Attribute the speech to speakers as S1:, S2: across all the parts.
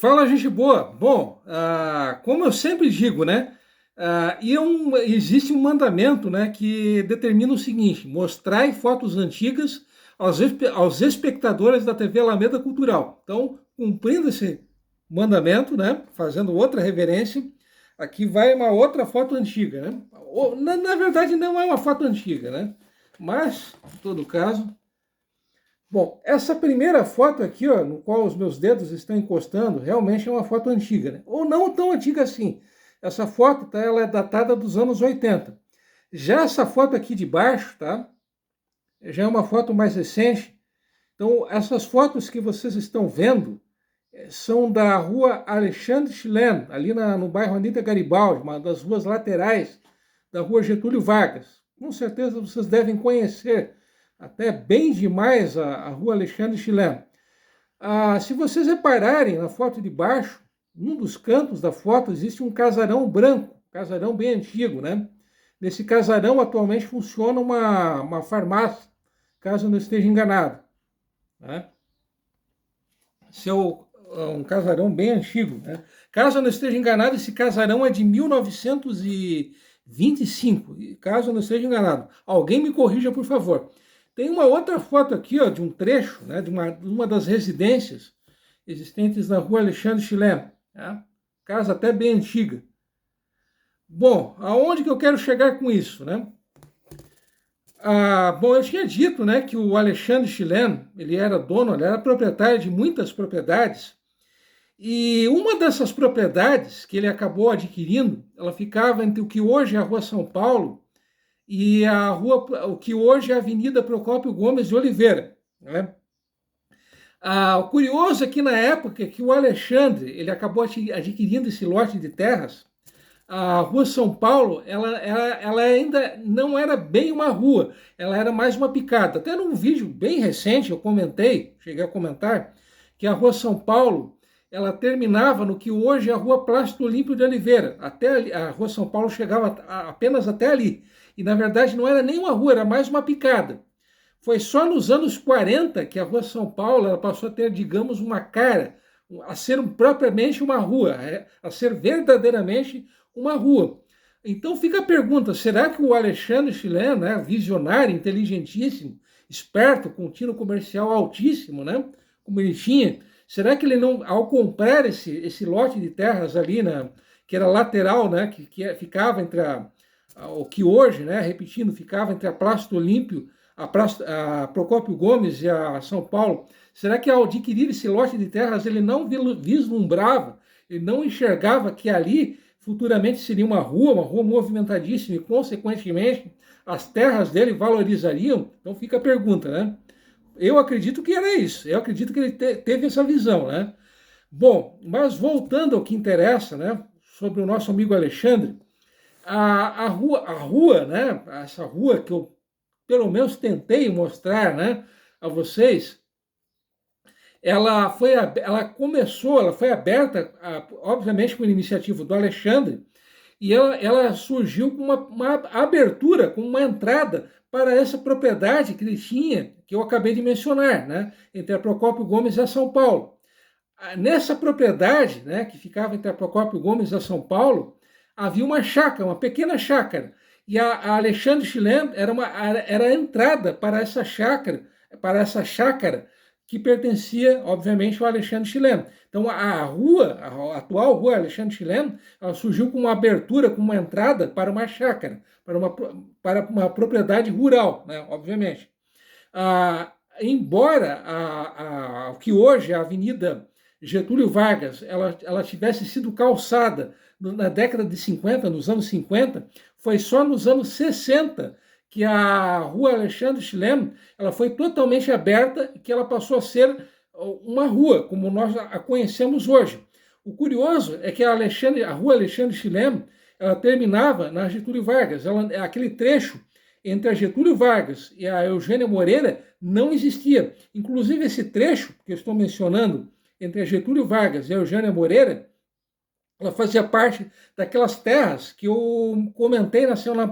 S1: Fala, gente boa. Bom, como eu sempre digo, né? Existe um mandamento, né, que determina o seguinte: mostrai fotos antigas aos espectadores da TV Alameda Cultural. Então, cumprindo esse mandamento, né, fazendo outra reverência, aqui vai uma outra foto antiga, né? Na verdade, não é uma foto antiga, né? Mas, em todo caso, bom, essa primeira foto aqui, ó, no qual os meus dedos estão encostando, realmente é uma foto antiga, né? Ou não tão antiga assim. Essa foto, tá, ela é datada dos anos 80. Já essa foto aqui de baixo, tá? Já é uma foto mais recente. Então, essas fotos que vocês estão vendo são da rua Alexandre Chileno, ali no bairro Anita Garibaldi, uma das ruas laterais da rua Getúlio Vargas. Com certeza vocês devem conhecer até bem demais a rua Alexandre Chileno. Se vocês repararem na foto de baixo, num dos cantos da foto existe um casarão branco, casarão bem antigo, né? Nesse casarão atualmente funciona uma farmácia, caso eu não esteja enganado, né? Um casarão bem antigo, né? Caso eu não esteja enganado, esse casarão é de 1925. Caso eu não esteja enganado, alguém me corrija, por favor. Tem uma outra foto aqui, ó, de um trecho, né, de uma das residências existentes na rua Alexandre Chileno, né? Casa até bem antiga. Bom, aonde que eu quero chegar com isso, né? Bom, eu tinha dito, né, que o Alexandre Chileno, ele era dono, ele era proprietário de muitas propriedades, e uma dessas propriedades que ele acabou adquirindo, ela ficava entre o que hoje é a Rua São Paulo e o que hoje é a Avenida Procópio Gomes de Oliveira, né? O curioso é que na época que o Alexandre ele acabou adquirindo esse lote de terras, a Rua São Paulo, ela ainda não era bem uma rua, ela era mais uma picada. Até num vídeo bem recente eu comentei, cheguei a comentar, que a Rua São Paulo, ela terminava no que hoje é a Rua Plácido Olímpio de Oliveira. Até ali, a Rua São Paulo chegava apenas até ali. E na verdade não era nem uma rua, era mais uma picada. Foi só nos anos 40 que a Rua São Paulo ela passou a ter, digamos, uma cara, a ser propriamente uma rua, a ser verdadeiramente uma rua. Então fica a pergunta: será que o Alexandre Chileno, né, visionário, inteligentíssimo, esperto, com tino comercial altíssimo, né, como ele tinha, será que ele não, ao comprar esse lote de terras ali, que era lateral, né, que ficava entre o que hoje, né, repetindo, ficava entre a Praça do Olímpio, a Procópio Gomes e a São Paulo, será que ao adquirir esse lote de terras ele não vislumbrava, ele não enxergava que ali futuramente seria uma rua movimentadíssima e, consequentemente, as terras dele valorizariam? Então fica a pergunta, né? Eu acredito que era isso, eu acredito que ele teve essa visão, né? Bom, mas voltando ao que interessa, né, sobre o nosso amigo Alexandre, a rua, né, essa rua que eu pelo menos tentei mostrar, né, a vocês, ela foi aberta, obviamente, com a iniciativa do Alexandre, e ela surgiu com uma abertura, com uma entrada para essa propriedade que ele tinha, que eu acabei de mencionar, né, entre a Procópio Gomes e a São Paulo. Nessa propriedade, né, que ficava entre a Procópio Gomes e a São Paulo, havia uma chácara, uma pequena chácara, e a Alexandre Chileno era a entrada para essa chácara que pertencia, obviamente, ao Alexandre Chileno. Então, a atual rua Alexandre Chileno, ela surgiu com uma abertura, com uma entrada para uma chácara, para uma propriedade rural, né, obviamente. Embora o que hoje é a Avenida Getúlio Vargas, ela tivesse sido calçada na década de 50, nos anos 50, foi só nos anos 60 que a rua Alexandre Chileno ela foi totalmente aberta e que ela passou a ser uma rua, como nós a conhecemos hoje. O curioso é que a rua Alexandre Chileno ela terminava na Getúlio Vargas. Aquele trecho entre a Getúlio Vargas e a Eugênia Moreira não existia. Inclusive, esse trecho que eu estou mencionando entre a Getúlio Vargas e a Eugênia Moreira, ela fazia parte daquelas terras que eu comentei na semana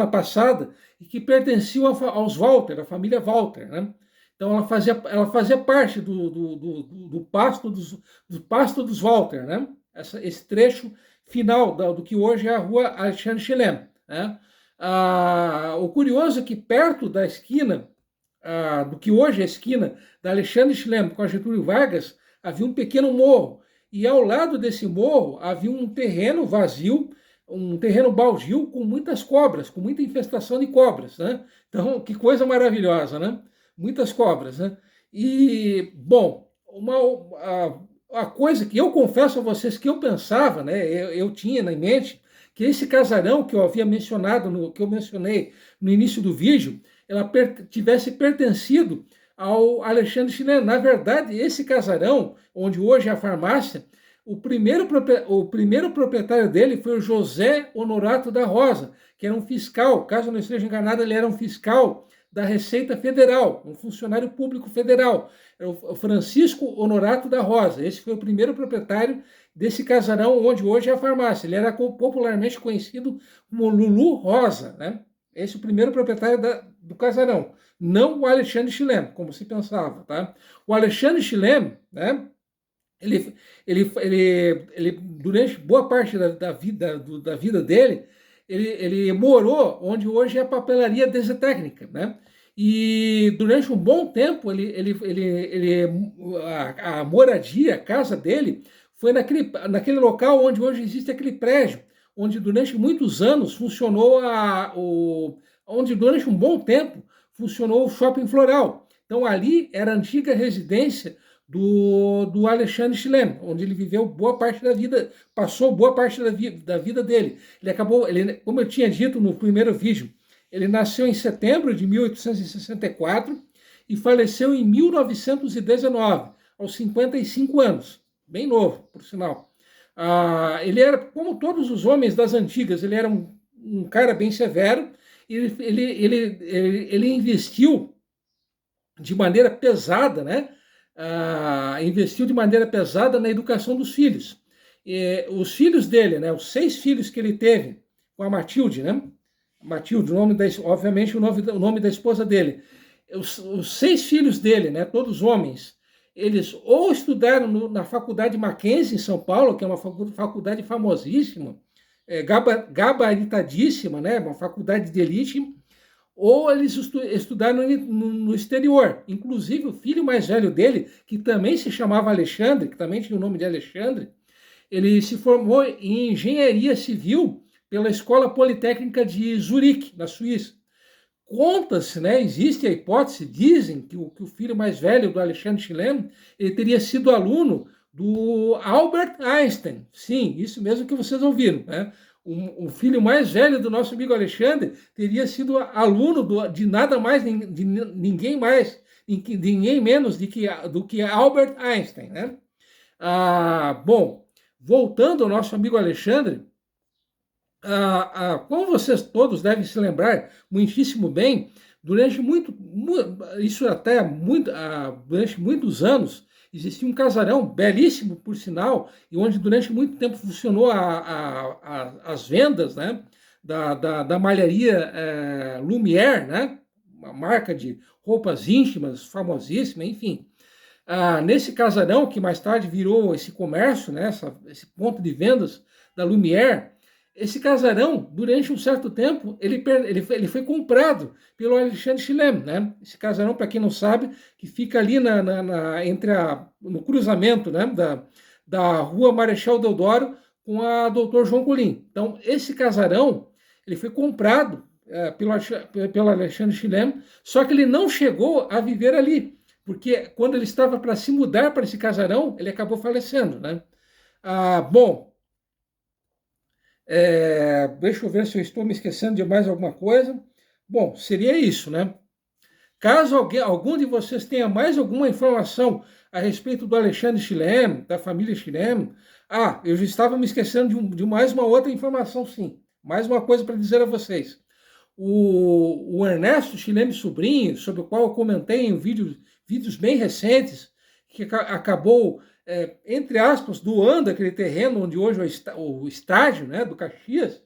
S1: passada e que pertenciam aos Walter, a família Walter, né? Então ela fazia parte do pasto dos Walter, né? Esse trecho final do que hoje é a rua Alexandre Chilem, né? O curioso é que perto da esquina, do que hoje é a esquina da Alexandre Chilem com a Getúlio Vargas, havia um pequeno morro. E ao lado desse morro havia um terreno vazio, um terreno baldio com muitas cobras, com muita infestação de cobras, né? Então, que coisa maravilhosa, né? Muitas cobras, né? E, bom, a coisa que eu confesso a vocês que eu pensava, né? Eu tinha na mente que esse casarão que eu havia mencionado, que eu mencionei no início do vídeo, ela tivesse pertencido ao Alexandre Chilem. Na verdade, esse casarão, onde hoje é a farmácia, o primeiro proprietário dele foi o José Honorato da Rosa, que era um fiscal, caso eu não esteja enganado, ele era um fiscal da Receita Federal, um funcionário público federal, era o Francisco Honorato da Rosa. Esse foi o primeiro proprietário desse casarão, onde hoje é a farmácia. Ele era popularmente conhecido como Lulu Rosa, né? Esse é o primeiro proprietário do casarão, não o Alexandre Chilem, como se pensava, tá? O Alexandre Chilem, né? Ele durante boa parte da vida dele, ele morou onde hoje é a papelaria Desetécnica, né? E durante um bom tempo, a moradia, a casa dele, foi naquele local onde hoje existe aquele prédio, onde durante muitos anos funcionou onde durante um bom tempo funcionou o Shopping Floral. Então ali era a antiga residência do Alexandre Chilem, onde ele viveu boa parte da vida, passou boa parte da vida dele. Como eu tinha dito no primeiro vídeo, ele nasceu em setembro de 1864 e faleceu em 1919, aos 55 anos, bem novo, por sinal. Ele era, como todos os homens das antigas, ele era um cara bem severo, ele investiu de maneira pesada, né? Investiu de maneira pesada na educação dos filhos. Os filhos dele, né? Os 6 filhos que ele teve com a Matilde, né? Matilde, obviamente o nome da esposa dele. Os 6 filhos dele, né? Todos homens, eles ou estudaram na Faculdade Mackenzie, em São Paulo, que é uma faculdade famosíssima, gabaritadíssima, né? Uma faculdade de elite, ou eles estudaram no exterior. Inclusive, o filho mais velho dele, que também se chamava Alexandre, que também tinha o nome de Alexandre, ele se formou em engenharia civil pela Escola Politécnica de Zurique, na Suíça. Conta-se, né, existe a hipótese, dizem que o filho mais velho do Alexandre Chilem, ele teria sido aluno do Albert Einstein. Sim, isso mesmo que vocês ouviram, né? O filho mais velho do nosso amigo Alexandre teria sido aluno de nada mais, de ninguém mais, de ninguém menos do que Albert Einstein, né? Bom, voltando ao nosso amigo Alexandre, como vocês todos devem se lembrar muitíssimo bem, durante durante muitos anos, existia um casarão belíssimo, por sinal, e onde durante muito tempo funcionou as vendas, né, da malharia Lumière, né, uma marca de roupas íntimas famosíssima, enfim. Nesse casarão, que mais tarde virou esse comércio, né, esse ponto de vendas da Lumière, esse casarão, durante um certo tempo, ele foi comprado pelo Alexandre Chilem, né? Esse casarão, para quem não sabe, que fica ali no cruzamento, né, da rua Marechal Deodoro com a Doutor João Colim. Então, esse casarão, ele foi comprado pelo Alexandre Chilem, só que ele não chegou a viver ali, porque quando ele estava para se mudar para esse casarão, ele acabou falecendo, né? Bom, deixa eu ver se eu estou me esquecendo de mais alguma coisa. Bom, seria isso, né? Caso algum de vocês tenha mais alguma informação a respeito do Alexandre Chilem, da família Chilem, eu já estava me esquecendo de mais uma outra informação, sim. Mais uma coisa para dizer a vocês. O Ernesto Chilem Sobrinho, sobre o qual eu comentei em vídeos bem recentes, que acabou, entre aspas, doando aquele terreno onde hoje é o estádio, né, do Caxias,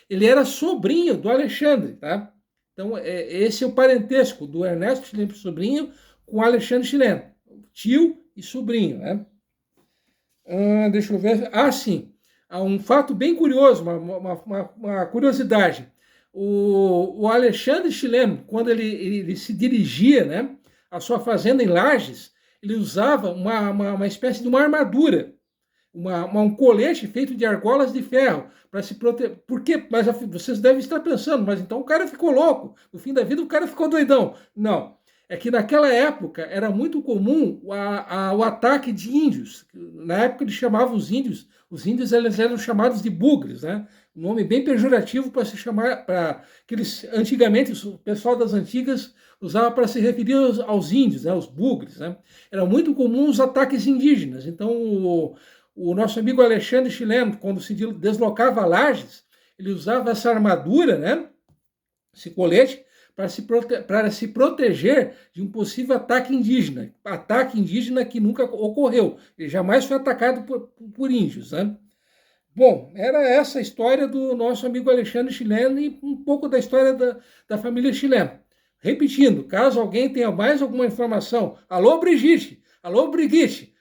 S1: ele era sobrinho do Alexandre, tá? Então, esse é o parentesco do Ernesto Chilem Sobrinho com Alexandre Chileno, tio e sobrinho, né? Deixa eu ver. Sim. Há um fato bem curioso, uma curiosidade. O Alexandre Chileno, quando ele se dirigia, né, à sua fazenda em Lages, ele usava uma espécie de uma armadura, um colete feito de argolas de ferro para se proteger. Por quê? Mas vocês devem estar pensando, mas então o cara ficou louco. No fim da vida, o cara ficou doidão. Não. É que naquela época era muito comum o ataque de índios. Na época eles chamavam os índios eles eram chamados de bugres, né? Um nome bem pejorativo para se chamar, para que eles, antigamente, o pessoal das antigas usava para se referir aos índios, né? Os bugres, né? Era muito comum os ataques indígenas. Então, o nosso amigo Alexandre Chileno, quando se deslocava a Lages, ele usava essa armadura, né? Esse colete, para se proteger de um possível ataque indígena que nunca ocorreu. Ele jamais foi atacado por índios, né? Bom, era essa a história do nosso amigo Alexandre Chileno e um pouco da história da família Chileno. Repetindo, caso alguém tenha mais alguma informação, alô Brigitte, alô Brigitte,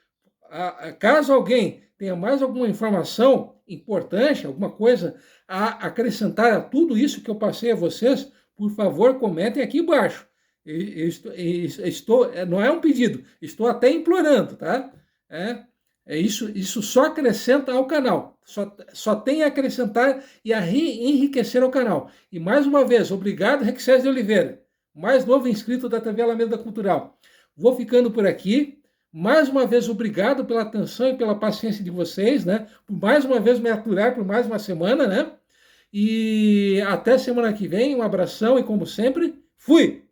S1: caso alguém tenha mais alguma informação importante, alguma coisa a acrescentar a tudo isso que eu passei a vocês, por favor, comentem aqui embaixo. Não é um pedido, estou até implorando, tá? Isso só acrescenta ao canal, só tem a acrescentar e a enriquecer ao canal. E mais uma vez, obrigado, Rexés de Oliveira, mais novo inscrito da TV Alameda Cultural. Vou ficando por aqui. Mais uma vez, obrigado pela atenção e pela paciência de vocês, né? Por mais uma vez me aturar por mais uma semana, né? E até semana que vem, um abração e como sempre, fui!